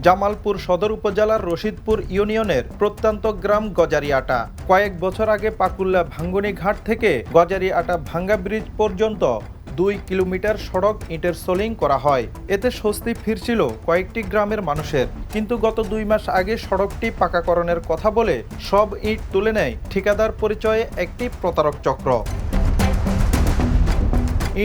জামালপুর সদর উপজেলার রশিদপুর ইউনিয়নের প্রত্যন্ত গ্রাম গজারিয়াটা। কয়েক বছর আগে পাকুল্লা ভাঙ্গনি ঘাট থেকে গজারিয়াটা ভাঙ্গা ব্রিজ পর্যন্ত 2 কিলোমিটার সড়ক ইটের সোলিং করা হয়। এতে স্বস্তি ফিরছিল কয়েকটি গ্রামের মানুষের। কিন্তু গত 2 মাস আগে সড়কটি পাকাকরণের কথা বলে সব ইট তুলে নেয় ঠিকাদার পরিচয়ে একটি প্রতারক চক্র।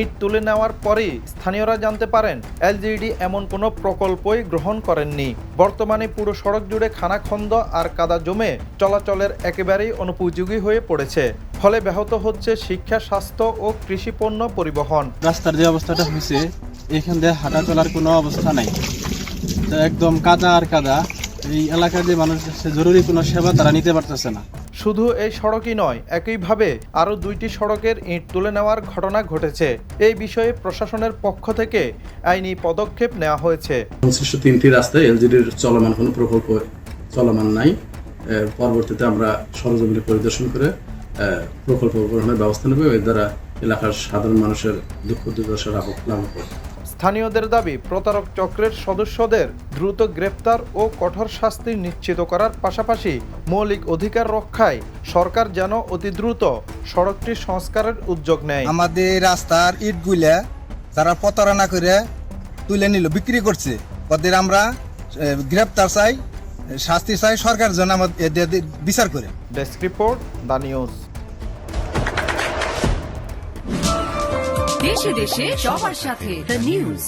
ইট তুলে নেওয়ার পরেই স্থানীয়রা জানতে পারেন এলজিইডি এমন কোনো প্রকল্পই গ্রহণ করেননি। বর্তমানে পুরো সড়ক জুড়ে খানাখন্দ আর কাদা জমে চলাচলের একেবারেই অনুপযোগী হয়ে পড়েছে। ফলে ব্যাহত হচ্ছে শিক্ষা, স্বাস্থ্য ও কৃষিপণ্য পরিবহন। রাস্তার যে অবস্থাটা হয়েছে, এখান দিয়ে হাঁটা চলার কোনো অবস্থা নাই, একদম কাদা আর কাদা। এই এলাকার যে মানুষ আছে, জরুরি কোনো সেবা তারা নিতে পারতেছে না। শুধু এই সড়কই নয়, একইভাবে আরও 2টি সড়কের ইট তুলে নেওয়ার ঘটনা ঘটেছে। এই বিষয়ে প্রশাসনের পক্ষ থেকে আইনি পদক্ষেপ নেওয়া হয়েছে। সংশ্লিষ্ট 3টি রাস্তায় এলজিডির চলমান কোনো প্রকল্প চলমান নাই। পরবর্তীতে আমরা সরজমিনে পরিদর্শন করে প্রকল্প গ্রহণের ব্যবস্থা নেব। এর দ্বারা এলাকার সাধারণ মানুষের দুঃখ দুর্দশা লাভ করবে। স্থানীয়দের দাবি, প্রতারক চক্রের সদস্যদের দ্রুত গ্রেপ্তার ও কঠোর শাস্তি নিশ্চিত করার পাশাপাশি মৌলিক অধিকার রক্ষায় সরকার যেন অতি দ্রুত সড়কটি সংস্কারের উদ্যোগ নেয়। আমাদের রাস্তার ইটগুলা তারা প্রতারণা করে তুলে নিল, বিক্রি করছে। ওদের আমরা গ্রেপ্তার চাই, শাস্তি চাই, সরকার যেন আমাদের বিচার করে। Desk report, the news. দেশে দেশে সবার সাথে দ্য নিউজ।